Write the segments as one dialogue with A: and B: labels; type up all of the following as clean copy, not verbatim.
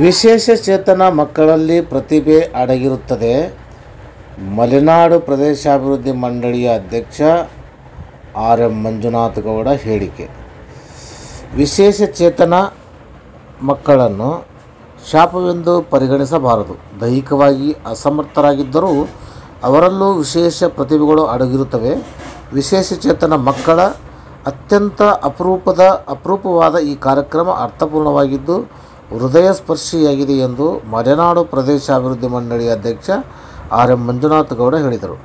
A: ವಿಶೇಷಚೇತನ ಮಕ್ಕಳಲ್ಲಿ ಪ್ರತಿಭೆ ಅಡಗಿರುತ್ತದೆ. ಮಲೆನಾಡು ಪ್ರದೇಶಾಭಿವೃದ್ಧಿ ಮಂಡಳಿಯ ಅಧ್ಯಕ್ಷ ಆರ್.ಎಂ. ಮಂಜುನಾಥ್ ಗೌಡ ಹೇಳಿಕೆ. ವಿಶೇಷಚೇತನ ಮಕ್ಕಳನ್ನು ಶಾಪವೆಂದು ಪರಿಗಣಿಸಬಾರದು. ದೈಹಿಕವಾಗಿ ಅಸಮರ್ಥರಾಗಿದ್ದರೂ ಅವರಲ್ಲೂ ವಿಶೇಷ ಪ್ರತಿಭೆಗಳು ಅಡಗಿರುತ್ತವೆ. ವಿಶೇಷಚೇತನ ಮಕ್ಕಳ ಅತ್ಯಂತ ಅಪರೂಪವಾದ ಈ ಕಾರ್ಯಕ್ರಮ ಅರ್ಥಪೂರ್ಣವಾಗಿದ್ದು ಹೃದಯ ಸ್ಪರ್ಶಿಯಾಗಿದೆ ಎಂದು ಮಲೆನಾಡು ಪ್ರದೇಶಾಭಿವೃದ್ಧಿ ಮಂಡಳಿಯ ಅಧ್ಯಕ್ಷ ಆರ್.ಎಂ. ಮಂಜುನಾಥ್ ಗೌಡ ಹೇಳಿದರು.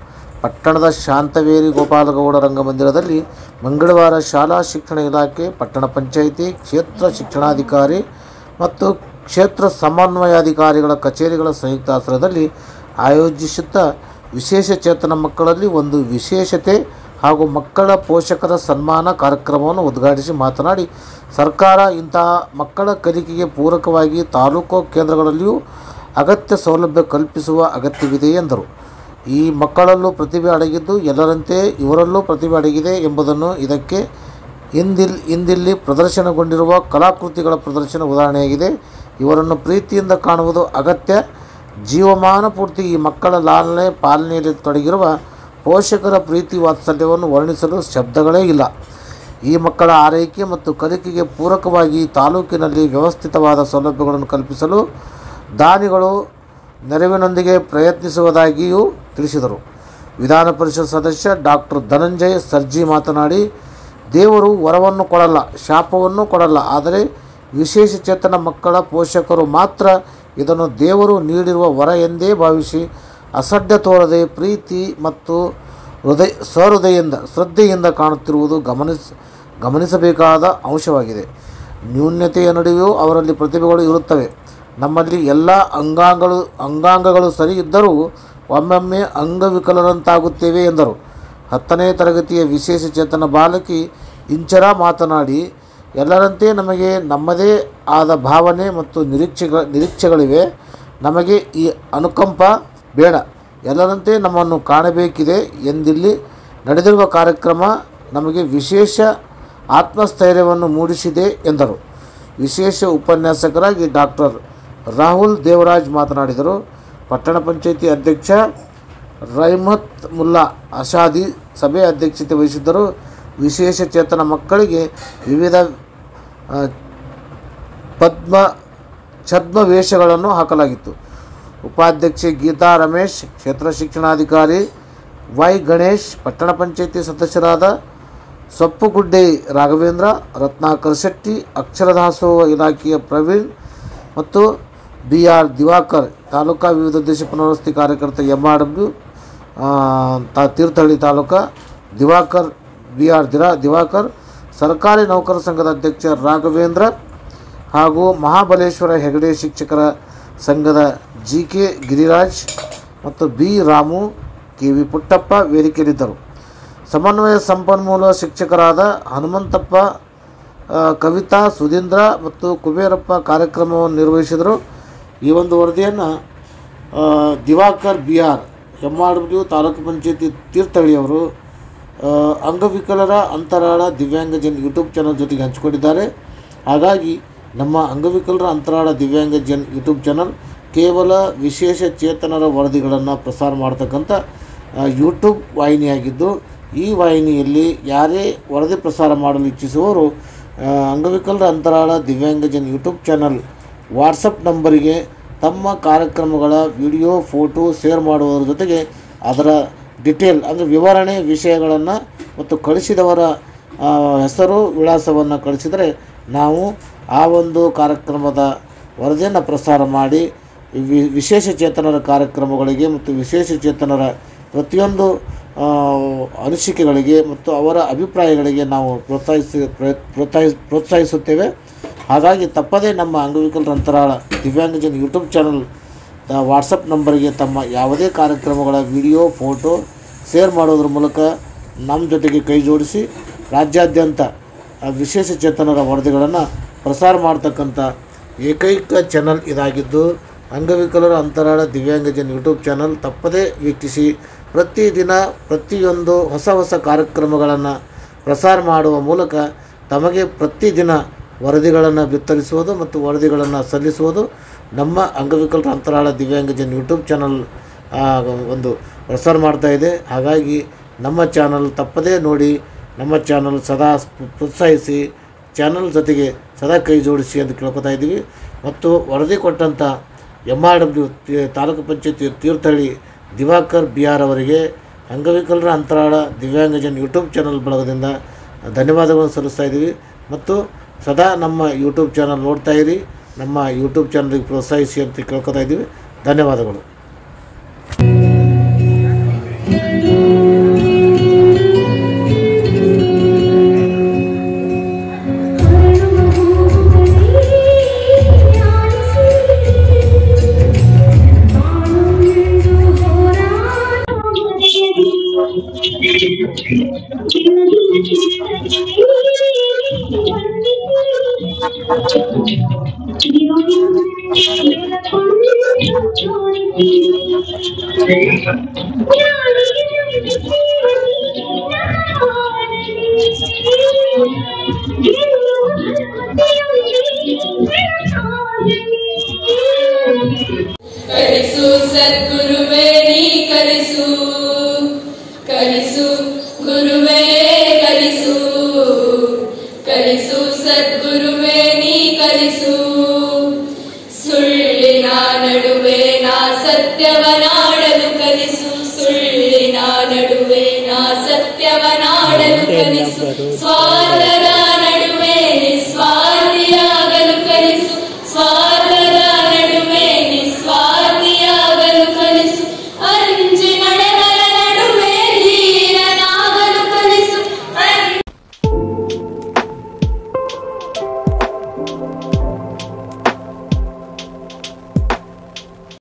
A: ಪಟ್ಟಣದ ಶಾಂತವೇರಿ ಗೋಪಾಲಗೌಡ ರಂಗಮಂದಿರದಲ್ಲಿ ಮಂಗಳವಾರ ಶಾಲಾ ಶಿಕ್ಷಣ ಇಲಾಖೆ, ಪಟ್ಟಣ ಪಂಚಾಯಿತಿ, ಕ್ಷೇತ್ರ ಶಿಕ್ಷಣಾಧಿಕಾರಿ ಮತ್ತು ಕ್ಷೇತ್ರ ಸಮನ್ವಯಾಧಿಕಾರಿಗಳ ಕಚೇರಿಗಳ ಸಂಯುಕ್ತ ಆಶ್ರಯದಲ್ಲಿ ಆಯೋಜಿಸಿದ್ದ ವಿಶೇಷಚೇತನ ಮಕ್ಕಳಲ್ಲಿ ಒಂದು ವಿಶೇಷತೆ ಹಾಗೂ ಮಕ್ಕಳ ಪೋಷಕರ ಸನ್ಮಾನ ಕಾರ್ಯಕ್ರಮವನ್ನು ಉದ್ಘಾಟಿಸಿ ಮಾತನಾಡಿ, ಸರ್ಕಾರ ಇಂತಹ ಮಕ್ಕಳ ಕಲಿಕೆಗೆ ಪೂರಕವಾಗಿ ತಾಲೂಕು ಕೇಂದ್ರಗಳಲ್ಲಿಯೂ ಅಗತ್ಯ ಸೌಲಭ್ಯ ಕಲ್ಪಿಸುವ ಅಗತ್ಯವಿದೆ ಎಂದರು. ಈ ಮಕ್ಕಳಲ್ಲೂ ಪ್ರತಿಭೆ ಅಡಗಿದ್ದು ಎಲ್ಲರಂತೆ ಇವರಲ್ಲೂ ಪ್ರತಿಭೆ ಅಡಗಿದೆ ಎಂಬುದನ್ನು ಇದಕ್ಕೆ ಇಂದಿಲ್ಲಿ ಪ್ರದರ್ಶನಗೊಂಡಿರುವ ಕಲಾಕೃತಿಗಳ ಪ್ರದರ್ಶನ ಉದಾಹರಣೆಯಾಗಿದೆ. ಇವರನ್ನು ಪ್ರೀತಿಯಿಂದ ಕಾಣುವುದು ಅಗತ್ಯ. ಜೀವಮಾನ ಪೂರ್ತಿ ಈ ಮಕ್ಕಳ ಲಾಲನೆ ಪಾಲನೆಯಲ್ಲಿ ತೊಡಗಿರುವ ಪೋಷಕರ ಪ್ರೀತಿ ವಾತ್ಸಲ್ಯವನ್ನು ವರ್ಣಿಸಲು ಶಬ್ದಗಳೇ ಇಲ್ಲ. ಈ ಮಕ್ಕಳ ಆರೈಕೆ ಮತ್ತು ಕಲಿಕೆಗೆ ಪೂರಕವಾಗಿ ತಾಲೂಕಿನಲ್ಲಿ ವ್ಯವಸ್ಥಿತವಾದ ಸೌಲಭ್ಯಗಳನ್ನು ಕಲ್ಪಿಸಲು ದಾನಿಗಳು ನೆರವಿನೊಂದಿಗೆ ಪ್ರಯತ್ನಿಸುವುದಾಗಿಯೂ ತಿಳಿಸಿದರು. ವಿಧಾನ ಪರಿಷತ್ ಸದಸ್ಯ ಡಾಕ್ಟರ್ ಧನಂಜಯ ಸರ್ಜಿ ಮಾತನಾಡಿ, ದೇವರು ವರವನ್ನು ಕೊಡಲ್ಲ, ಶಾಪವನ್ನು ಕೊಡಲ್ಲ. ಆದರೆ ವಿಶೇಷಚೇತನ ಮಕ್ಕಳ ಪೋಷಕರು ಮಾತ್ರ ಇದನ್ನು ದೇವರು ನೀಡಿರುವ ವರ ಎಂದೇ ಭಾವಿಸಿ ಅಸಡ್ಡೆ ತೋರದೆ ಪ್ರೀತಿ ಮತ್ತು ಶ್ರದ್ಧೆಯಿಂದ ಕಾಣುತ್ತಿರುವುದು ಗಮನಿಸಬೇಕಾದ ಅಂಶವಾಗಿದೆ. ನ್ಯೂನತೆಯ ನಡುವೆಯೂ ಅವರಲ್ಲಿ ಪ್ರತಿಭೆಗಳು ಇರುತ್ತವೆ. ನಮ್ಮಲ್ಲಿ ಎಲ್ಲ ಅಂಗಾಂಗಗಳು ಸರಿ ಇದ್ದರೂ ಒಮ್ಮೊಮ್ಮೆ ಅಂಗವಿಕಲರಂತಾಗುತ್ತೇವೆ ಎಂದರು. 10ನೇ ತರಗತಿಯ ವಿಶೇಷಚೇತನ ಬಾಲಕಿ ಇಂಚರ ಮಾತನಾಡಿ, ಎಲ್ಲರಂತೆ ನಮಗೆ ನಮ್ಮದೇ ಆದ ಭಾವನೆ ಮತ್ತು ನಿರೀಕ್ಷೆಗಳಿವೆ. ನಮಗೆ ಈ ಅನುಕಂಪ ಬೇಡ, ಎಲ್ಲರಂತೆ ನಮ್ಮನ್ನು ಕಾಣಬೇಕಿದೆ ಎಂದಿಲ್ಲಿ ನಡೆದಿರುವ ಕಾರ್ಯಕ್ರಮ ನಮಗೆ ವಿಶೇಷ ಆತ್ಮಸ್ಥೈರ್ಯವನ್ನು ಮೂಡಿಸಿದೆ ಎಂದರು. ವಿಶೇಷ ಉಪನ್ಯಾಸಕರಾಗಿ ಡಾಕ್ಟರ್ ರಾಹುಲ್ ದೇವರಾಜ್ ಮಾತನಾಡಿದರು. ಪಟ್ಟಣ ಪಂಚಾಯಿತಿ ಅಧ್ಯಕ್ಷ ರೈಮತ್ ಮುಲ್ಲಾ ಅಷಾದಿ ಸಭೆ ಅಧ್ಯಕ್ಷತೆ ವಹಿಸಿದ್ದರು. ವಿಶೇಷಚೇತನ ಮಕ್ಕಳಿಗೆ ವಿವಿಧ ಛದ್ಮವೇಷಗಳನ್ನು ಹಾಕಲಾಗಿತ್ತು. ಉಪಾಧ್ಯಕ್ಷೆ ಗೀತಾ ರಮೇಶ್, ಕ್ಷೇತ್ರ ಶಿಕ್ಷಣಾಧಿಕಾರಿ ವೈ ಗಣೇಶ್, ಪಟ್ಟಣ ಪಂಚಾಯಿತಿ ಸದಸ್ಯರಾದ ಸೊಪ್ಪುಗುಡ್ಡೆ ರಾಘವೇಂದ್ರ, ರತ್ನಾಕರ್ ಶೆಟ್ಟಿ, ಅಕ್ಷರದಾಸೋಹ ಇಲಾಖೆಯ ಪ್ರವೀಣ್ ಮತ್ತು ಬಿ.ಆರ್. ದಿವಾಕರ್, ತಾಲೂಕಾ ವಿವಿಧ ಉದ್ದೇಶ ಪುನರ್ವಸತಿ ಕಾರ್ಯಕರ್ತ ಎಂ.ಆರ್.ಡಬ್ಲ್ಯೂ ತೀರ್ಥಹಳ್ಳಿ ತಾಲೂಕಾ ಬಿ.ಆರ್. ದಿವಾಕರ್, ಸರ್ಕಾರಿ ನೌಕರ ಸಂಘದ ಅಧ್ಯಕ್ಷ ರಾಘವೇಂದ್ರ ಹಾಗೂ ಮಹಾಬಲೇಶ್ವರ ಹೆಗಡೆ ಶಿಕ್ಷಕರ ಸಂಘದ ಜಿ.ಕೆ. ಗಿರಿರಾಜ್ ಮತ್ತು ಬಿ. ರಾಮು, ಕೆ.ವಿ. ಪುಟ್ಟಪ್ಪ ವೇದಿಕೆಯಲ್ಲಿದ್ದರು. ಸಮನ್ವಯ ಸಂಪನ್ಮೂಲ ಶಿಕ್ಷಕರಾದ ಹನುಮಂತಪ್ಪ, ಕವಿತಾ, ಸುಧೀಂದ್ರ ಮತ್ತು ಕುಬೇರಪ್ಪ ಕಾರ್ಯಕ್ರಮವನ್ನು ನಿರ್ವಹಿಸಿದರು. ಈ ಒಂದು ವರದಿಯನ್ನು ದಿವಾಕರ್ ಬಿ.ಆರ್. ಎಂ.ಆರ್.ಡಬ್ಲ್ಯೂ ತಾಲೂಕು ಪಂಚಾಯತಿ ತೀರ್ಥಹಳ್ಳಿಯವರು ಅಂಗವಿಕಲರ ಅಂತರಾಳ ದಿವ್ಯಾಂಗಜನ್ ಯೂಟ್ಯೂಬ್ ಚಾನಲ್ ಜೊತೆಗೆ ಹಂಚಿಕೊಂಡಿದ್ದಾರೆ. ಹಾಗಾಗಿ ನಮ್ಮ ಅಂಗವಿಕಲರ ಅಂತರಾಳ ದಿವ್ಯಾಂಗಜನ್ ಯೂಟ್ಯೂಬ್ ಚಾನಲ್ ಕೇವಲ ವಿಶೇಷ ಚೇತನರ ವರದಿಗಳನ್ನು ಪ್ರಸಾರ ಮಾಡ್ತಕ್ಕಂಥ ಯೂಟ್ಯೂಬ್ ವಾಹಿನಿಯಾಗಿದ್ದು, ಈ ವಾಹಿನಿಯಲ್ಲಿ ಯಾರೇ ವರದಿ ಪ್ರಸಾರ ಮಾಡಲು ಇಚ್ಛಿಸುವವರು ಅಂಗವಿಕಲರ ಅಂತರಾಳ ದಿವ್ಯಾಂಗಜನ್ ಯೂಟ್ಯೂಬ್ ಚಾನಲ್ ವಾಟ್ಸಪ್ ನಂಬರಿಗೆ ತಮ್ಮ ಕಾರ್ಯಕ್ರಮಗಳ ವಿಡಿಯೋ, ಫೋಟೋ ಶೇರ್ ಮಾಡುವುದರ ಜೊತೆಗೆ ಅದರ ಡಿಟೇಲ್ ಅಂದರೆ ವಿವರಣೆ ವಿಷಯಗಳನ್ನು ಮತ್ತು ಕಳಿಸಿದವರ ಹೆಸರು ವಿಳಾಸವನ್ನು ಕಳಿಸಿದರೆ ನಾವು ಆ ಒಂದು ಕಾರ್ಯಕ್ರಮದ ವರದಿಯನ್ನು ಪ್ರಸಾರ ಮಾಡಿ ವಿಶೇಷ ಚೇತನರ ಕಾರ್ಯಕ್ರಮಗಳಿಗೆ ಮತ್ತು ವಿಶೇಷ ಚೇತನರ ಪ್ರತಿಯೊಂದು ಅನಿಸಿಕೆಗಳಿಗೆ ಮತ್ತು ಅವರ ಅಭಿಪ್ರಾಯಗಳಿಗೆ ನಾವು ಪ್ರೋತ್ಸಾಹಿಸುತ್ತೇವೆ. ಹಾಗಾಗಿ ತಪ್ಪದೇ ನಮ್ಮ ಅಂಗವಿಕಲರ ಅಂತರಾಳ ದಿವ್ಯಾಂಗಜನ್ ಯೂಟ್ಯೂಬ್ ಚಾನಲ್ ವಾಟ್ಸಪ್ ನಂಬರ್ಗೆ ತಮ್ಮ ಯಾವುದೇ ಕಾರ್ಯಕ್ರಮಗಳ ವಿಡಿಯೋ ಫೋಟೋ ಶೇರ್ ಮಾಡೋದ್ರ ಮೂಲಕ ನಮ್ಮ ಜೊತೆಗೆ ಕೈ ಜೋಡಿಸಿ ರಾಜ್ಯಾದ್ಯಂತ ವಿಶೇಷ ಚೇತನರ ವರದಿಗಳನ್ನು ಪ್ರಸಾರ ಮಾಡ್ತಕ್ಕಂಥ ಏಕೈಕ ಚಾನಲ್ ಇದಾಗಿದ್ದು ಅಂಗವಿಕಲರ ಅಂತರಾಳ ದಿವ್ಯಾಂಗಜನ್ ಯೂಟ್ಯೂಬ್ ಚಾನಲ್ ತಪ್ಪದೇ ವೀಕ್ಷಿಸಿ ಪ್ರತಿದಿನ ಪ್ರತಿಯೊಂದು ಹೊಸ ಕಾರ್ಯಕ್ರಮಗಳನ್ನು ಪ್ರಸಾರ ಮಾಡುವ ಮೂಲಕ ತಮಗೆ ಪ್ರತಿದಿನ ವರದಿಗಳನ್ನು ಬಿತ್ತರಿಸುವುದು ಮತ್ತು ವರದಿಗಳನ್ನು ಸಲ್ಲಿಸುವುದು ನಮ್ಮ ಅಂಗವಿಕಲರ ಅಂತರಾಳ ದಿವ್ಯಾಂಗಜನ್ ಯೂಟ್ಯೂಬ್ ಚಾನಲ್ ಒಂದು ಪ್ರಸಾರ ಮಾಡ್ತಾ ಇದೆ. ಹಾಗಾಗಿ ನಮ್ಮ ಚಾನಲ್ ತಪ್ಪದೇ ನೋಡಿ, ನಮ್ಮ ಚಾನಲ್ ಸದಾ ಪ್ರೋತ್ಸಾಹಿಸಿ, ಚಾನಲ್ ಜೊತೆಗೆ ಸದಾ ಕೈ ಜೋಡಿಸಿ ಅಂತ ಕೇಳ್ಕೊತಾ ಇದ್ದೀವಿ. ಮತ್ತು ವರದಿ ಕೊಟ್ಟಂಥ MRW ತಾಲೂಕು ಪಂಚಾಯತಿ ತೀರ್ಥಹಳ್ಳಿ ದಿವಾಕರ್ BR ಅವರಿಗೆ ಅಂಗವಿಕಲರ ಅಂತರಾಳ ದಿವ್ಯಾಂಗಜನ್ ಯೂಟ್ಯೂಬ್ ಚಾನಲ್ ಬಳಗದಿಂದ ಧನ್ಯವಾದಗಳನ್ನು ಸಲ್ಲಿಸ್ತಾ ಇದ್ದೀವಿ. ಮತ್ತು ಸದಾ ನಮ್ಮ ಯೂಟ್ಯೂಬ್ ಚಾನಲ್ ನೋಡ್ತಾ ಇರಿ, ನಮ್ಮ ಯೂಟ್ಯೂಬ್ ಚಾನಲ್ಗೆ ಪ್ರೋತ್ಸಾಹಿಸಿ ಅಂತ ಕೇಳ್ಕೊತಾ ಇದ್ದೀವಿ. ಧನ್ಯವಾದಗಳು.
B: ಕಲಿಸು ಸದ್ಗುರುವೇ ನೀ ಕಲಿಸು, ಕಲಿಸು ಗುರುವೇ ಕಲಿಸು, ಕಲಿಸು ಸದ್ಗುರುವೇ ನೀ ಕಲಿಸು. ಸುಳ್ಳಿನ ನಡುವೆ ನಾ ಸತ್ಯವನಾಡಲು ಕಲಿಸು, ಸುಳ್ಳಿನ ನಡುವೆ ನಾ ಸತ್ಯವನಾಡಲು ಕಲಿಸು.